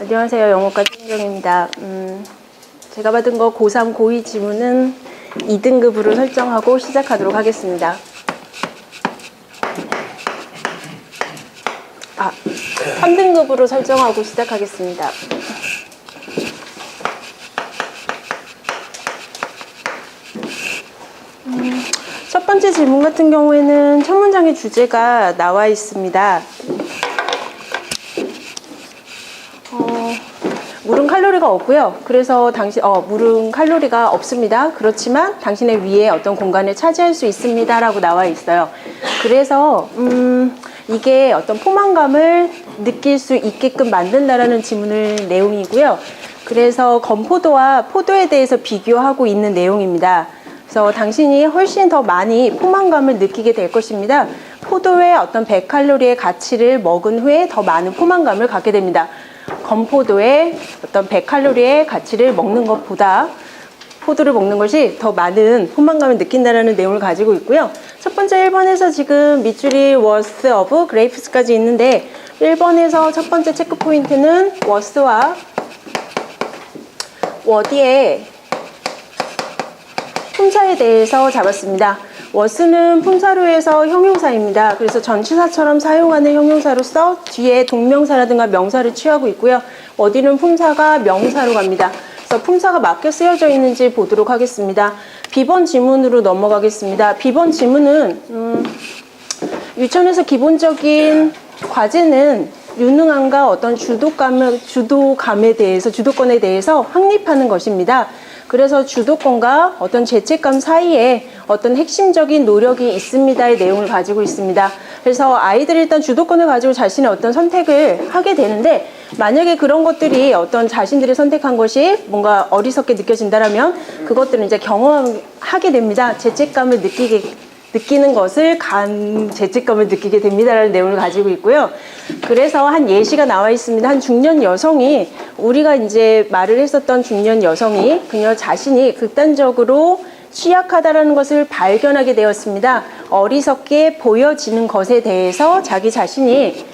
안녕하세요. 영어과 최민정입니다. 제가 받은 거 고3, 고2 지문은 2등급으로 설정하고 시작하도록 하겠습니다. 3등급으로 설정하고 시작하겠습니다. 첫 번째 질문 같은 경우에는 첫 문장의 주제가 나와 있습니다. 물은 칼로리가 없고요. 그래서 물은 칼로리가 없습니다. 그렇지만 당신의 위에 어떤 공간을 차지할 수 있습니다. 라고 나와 있어요. 그래서 이게 어떤 포만감을 느낄 수 있게끔 만든다라는 질문의 내용이고요. 그래서 건포도와 포도에 대해서 비교하고 있는 내용입니다. 그래서 당신이 훨씬 더 많이 포만감을 느끼게 될 것입니다. 포도의 어떤 100칼로리의 가치를 먹은 후에 더 많은 포만감을 갖게 됩니다. 건포도의 어떤 100칼로리의 가치를 먹는 것보다 포도를 먹는 것이 더 많은 포만감을 느낀다는 내용을 가지고 있고요. 첫 번째 1번에서 지금 밑줄이 worth of grapes까지 있는데 1번에서 첫 번째 체크 포인트는 worth와 word의 품사에 대해서 잡았습니다. worth는 품사로에서 형용사입니다. 그래서 전치사처럼 사용하는 형용사로서 뒤에 동명사라든가 명사를 취하고 있고요. word는 품사가 명사로 갑니다. 그래서 품사가 맞게 쓰여져 있는지 보도록 하겠습니다. B번 지문으로 넘어가겠습니다. B번 지문은 유치원에서 기본적인 과제는 유능함과 어떤 주도권에 대해서 확립하는 것입니다. 그래서 주도권과 어떤 죄책감 사이에 어떤 핵심적인 노력이 있습니다의 내용을 가지고 있습니다. 그래서 아이들이 일단 주도권을 가지고 자신의 어떤 선택을 하게 되는데 만약에 그런 것들이 어떤 자신들이 선택한 것이 뭔가 어리석게 느껴진다면 그것들은 이제 경험하게 됩니다. 죄책감을 느끼는 것을 죄책감을 느끼게 됩니다라는 내용을 가지고 있고요. 그래서 한 예시가 나와 있습니다. 한 중년 여성이 우리가 이제 말을 했었던 중년 여성이 그녀 자신이 극단적으로 취약하다라는 것을 발견하게 되었습니다. 어리석게 보여지는 것에 대해서 자기 자신이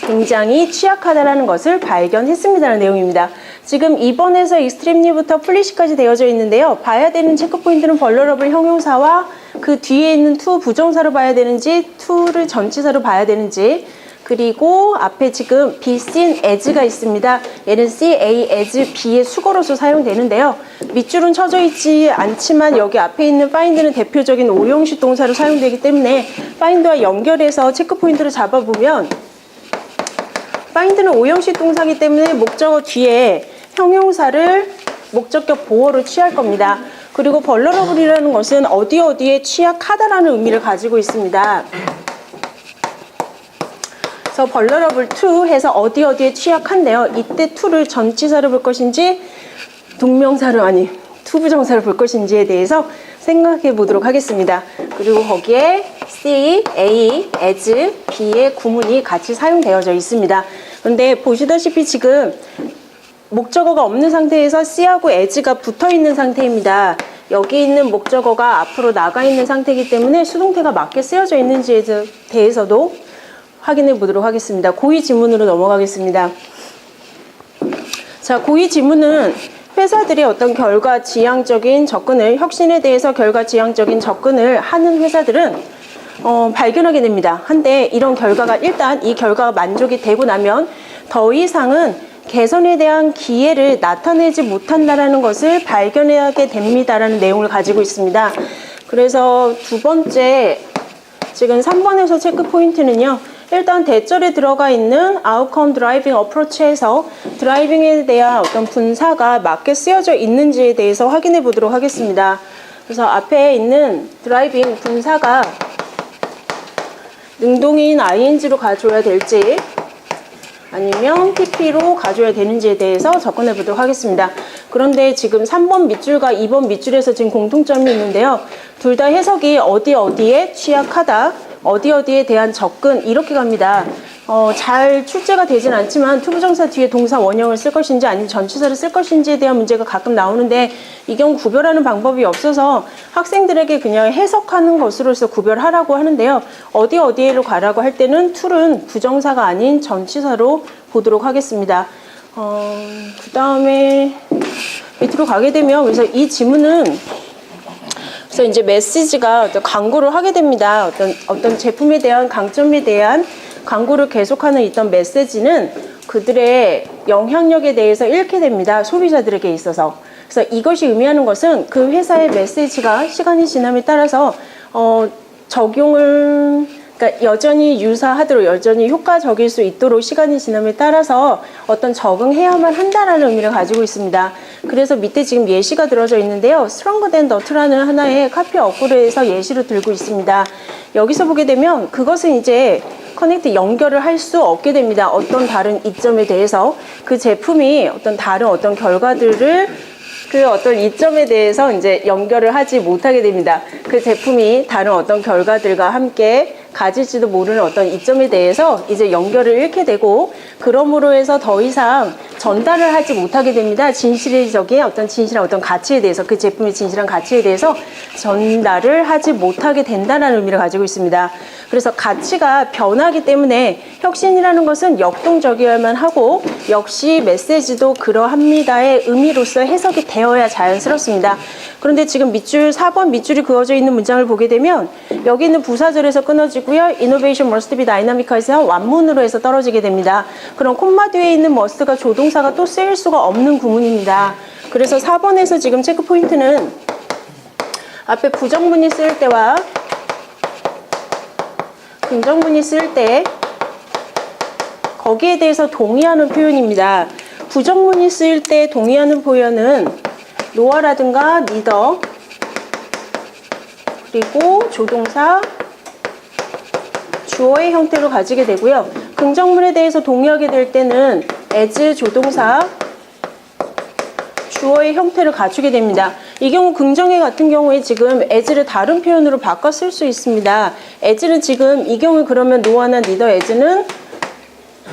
굉장히 취약하다라는 것을 발견했습니다라는 내용입니다. 지금 2번에서 extremely부터 foolish까지 되어져 있는데요. 봐야 되는 체크포인트는 vulnerable 형용사와 그 뒤에 있는 to 부정사로 봐야 되는지 to를 전치사로 봐야 되는지 그리고 앞에 지금 be seen as가 있습니다. 얘는 see as be의 수거로서 사용되는데요. 밑줄은 쳐져 있지 않지만 여기 앞에 있는 find는 대표적인 오형식 동사로 사용되기 때문에 find와 연결해서 체크포인트를 잡아보면 find는 오형식 동사이기 때문에 목적어 뒤에 형용사를 목적격 보어로 취할 겁니다. 그리고 vulnerable이라는 것은 어디에 취약하다라는 의미를 가지고 있습니다. 그래서 vulnerable to 해서 어디에 취약한데요. 이때 to를 전치사로 볼 것인지 동명사로 to 부정사로 볼 것인지에 대해서 생각해 보도록 하겠습니다. 그리고 거기에 see, a, as, be의 구문이 같이 사용되어져 있습니다. 그런데 보시다시피 지금 목적어가 없는 상태에서 C하고 as가 붙어 있는 상태입니다. 여기 있는 목적어가 앞으로 나가 있는 상태이기 때문에 수동태가 맞게 쓰여져 있는지에 대해서도 확인해 보도록 하겠습니다. 고2 지문으로 넘어가겠습니다. 자, 고2 지문은 회사들이 어떤 결과지향적인 접근을, 혁신에 대해서 결과지향적인 접근을 하는 회사들은 발견하게 됩니다. 한데 이런 결과가 일단 이 결과가 만족이 되고 나면 더 이상은 개선에 대한 기회를 나타내지 못한다라는 것을 발견하게 됩니다라는 내용을 가지고 있습니다. 그래서 두 번째 지금 3번에서 체크 포인트는요. 일단 대절에 들어가 있는 outcome driving approach에서 드라이빙에 대한 어떤 분사가 맞게 쓰여져 있는지에 대해서 확인해 보도록 하겠습니다. 그래서 앞에 있는 드라이빙 분사가 능동인 ing로 가져야 될지 아니면 pp로 가져야 되는지에 대해서 접근해 보도록 하겠습니다. 그런데 지금 3번 밑줄과 2번 밑줄에서 지금 공통점이 있는데요. 둘 다 해석이 어디에 취약하다, 어디에 대한 접근 이렇게 갑니다. 잘 출제가 되진 않지만 투부정사 뒤에 동사 원형을 쓸 것인지 아니면 전치사를 쓸 것인지에 대한 문제가 가끔 나오는데 이 경우 구별하는 방법이 없어서 학생들에게 그냥 해석하는 것으로서 구별하라고 하는데요. 어디에로 가라고 할 때는 to는 부정사가 아닌 전치사로 보도록 하겠습니다. 그 다음에 밑으로 가게 되면, 그래서 이 지문은, 그래서 이제 메시지가 어떤 광고를 하게 됩니다. 어떤 제품에 대한 강점에 대한 광고를 계속하는 있던 메시지는 그들의 영향력에 대해서 잃게 됩니다. 소비자들에게 있어서. 그래서 이것이 의미하는 것은 그 회사의 메시지가 시간이 지남에 따라서 적용을, 그러니까 여전히 유사하도록, 여전히 효과적일 수 있도록 시간이 지남에 따라서 어떤 적응해야만 한다라는 의미를 가지고 있습니다. 그래서 밑에 지금 예시가 들어져 있는데요. Stronger than Nut라는 하나의 카피 어플에서 예시로 들고 있습니다. 여기서 보게 되면 그것은 이제 커넥트 연결을 할 수 없게 됩니다. 어떤 다른 이점에 대해서 그 제품이 어떤 다른 어떤 결과들을 그 어떤 이점에 대해서 이제 연결을 하지 못하게 됩니다. 그 제품이 다른 어떤 결과들과 함께 가질지도 모르는 어떤 이점에 대해서 이제 연결을 잃게 되고, 그러므로 해서 더 이상 전달을 하지 못하게 됩니다. 진실적인 어떤 진실한 어떤 가치에 대해서, 그 제품의 진실한 가치에 대해서 전달을 하지 못하게 된다는 의미를 가지고 있습니다. 그래서 가치가 변하기 때문에 혁신이라는 것은 역동적이어야만 하고, 역시 메시지도 그러합니다의 의미로서 해석이 되어야 자연스럽습니다. 그런데 지금 밑줄 4번 밑줄이 그어져 있는 문장을 보게 되면 여기 있는 부사절에서 끊어지고요. Innovation must be dynamic에서 완문으로 해서 떨어지게 됩니다. 그럼 콤마 뒤에 있는 must가 조동사가 또 쓰일 수가 없는 구문입니다. 그래서 4번에서 지금 체크 포인트는 앞에 부정문이 쓰일 때와 긍정문이 쓰일 때 거기에 대해서 동의하는 표현입니다. 부정문이 쓰일 때 동의하는 표현은 노아라든가 neither, 그리고 조동사, 주어의 형태로 가지게 되고요. 긍정문에 대해서 동의하게 될 때는 as 조동사, 주어의 형태를 갖추게 됩니다. 이 경우 긍정의 같은 경우에 지금 as를 다른 표현으로 바꿔 쓸 수 있습니다. as는 지금 이 경우에 그러면 no아나 neither as는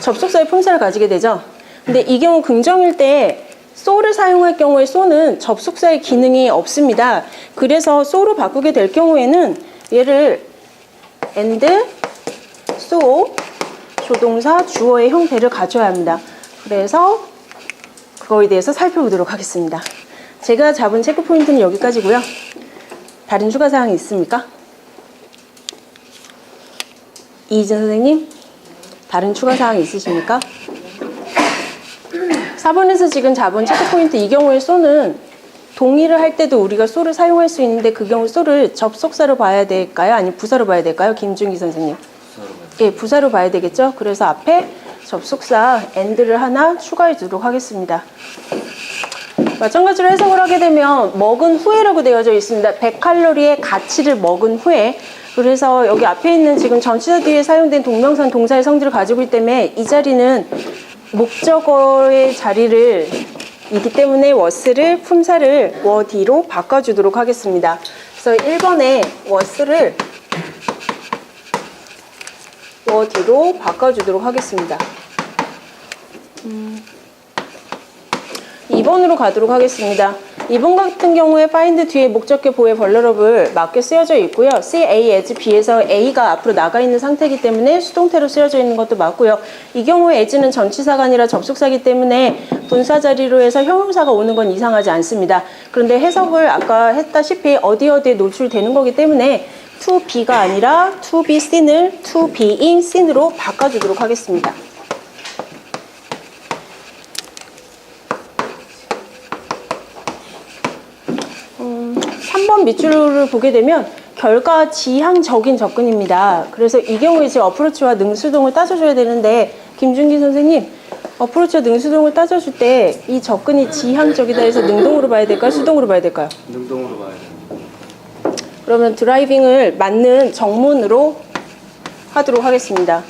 접속사의 품사를 가지게 되죠. 근데 이 경우 긍정일 때 so를 사용할 경우에 so는 접속사의 기능이 없습니다. 그래서 so로 바꾸게 될 경우에는 얘를 and, so, 조동사, 주어의 형태를 가져야 합니다. 그래서 그거에 대해서 살펴보도록 하겠습니다. 제가 잡은 체크 포인트는 여기까지고요. 다른 추가 사항이 있습니까? 이희진 선생님, 다른 추가 사항이 있으십니까? 4번에서 지금 잡은 체크 포인트, 이 경우에 so는 동의를 할 때도 우리가 so를 사용할 수 있는데 그 경우 so를 접속사로 봐야 될까요? 아니면 부사로 봐야 될까요? 김준기 선생님. 예, 부사로 봐야 되겠죠? 그래서 앞에 접속사 and를 하나 추가해 주도록 하겠습니다. 마찬가지로 해석을 하게 되면 먹은 후에라고 되어져 있습니다. 100칼로리의 가치를 먹은 후에. 그래서 여기 앞에 있는 지금 전치사 뒤에 사용된 동명사는 동사의 성질을 가지고 있기 때문에 이 자리는 목적어의 자리를 이기 때문에 was를 품사를 were로 바꿔주도록 하겠습니다. 그래서 1번에 was를 were로 바꿔주도록 하겠습니다. 2번으로 가도록 하겠습니다. 2번 같은 경우에 find 뒤에 목적격 보호의 vulnerable 맞게 쓰여져 있고요. C, A, as, B에서 A가 앞으로 나가 있는 상태이기 때문에 수동태로 쓰여져 있는 것도 맞고요. 이 경우에 as는 전치사가 아니라 접속사이기 때문에 분사 자리로 해서 형용사가 오는 건 이상하지 않습니다. 그런데 해석을 아까 했다시피 어디에 노출되는 거기 때문에 to be가 아니라 to be seen을 to being seen으로 바꿔주도록 하겠습니다. 3번 밑줄을 보게 되면 결과 지향적인 접근입니다. 그래서 이 경우에 지금 어프로치와 능수동을 따져줘야 되는데 김준기 선생님, 어프로치와 능수동을 따져줄 때 이 접근이 지향적이다 해서 능동으로 봐야 될까요? 수동으로 봐야 될까요? 능동으로 봐야 돼요. 그러면 드라이빙을 맞는 정문으로 하도록 하겠습니다.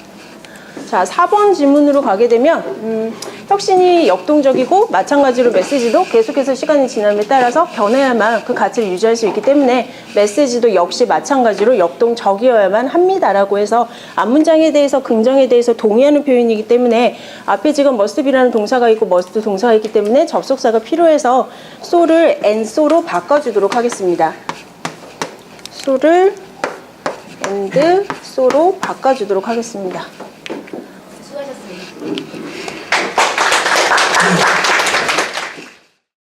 자, 4번 질문으로 가게 되면 혁신이 역동적이고 마찬가지로 메시지도 계속해서 시간이 지남에 따라서 변해야만 그 가치를 유지할 수 있기 때문에 메시지도 역시 마찬가지로 역동적이어야만 합니다라고 해서 앞문장에 대해서 긍정에 대해서 동의하는 표현이기 때문에 앞에 지금 must be라는 동사가 있고 must 동사가 있기 때문에 접속사가 필요해서 so를 and so로 바꿔주도록 하겠습니다. so를 and so로 바꿔주도록 하겠습니다. 수고하셨습니다.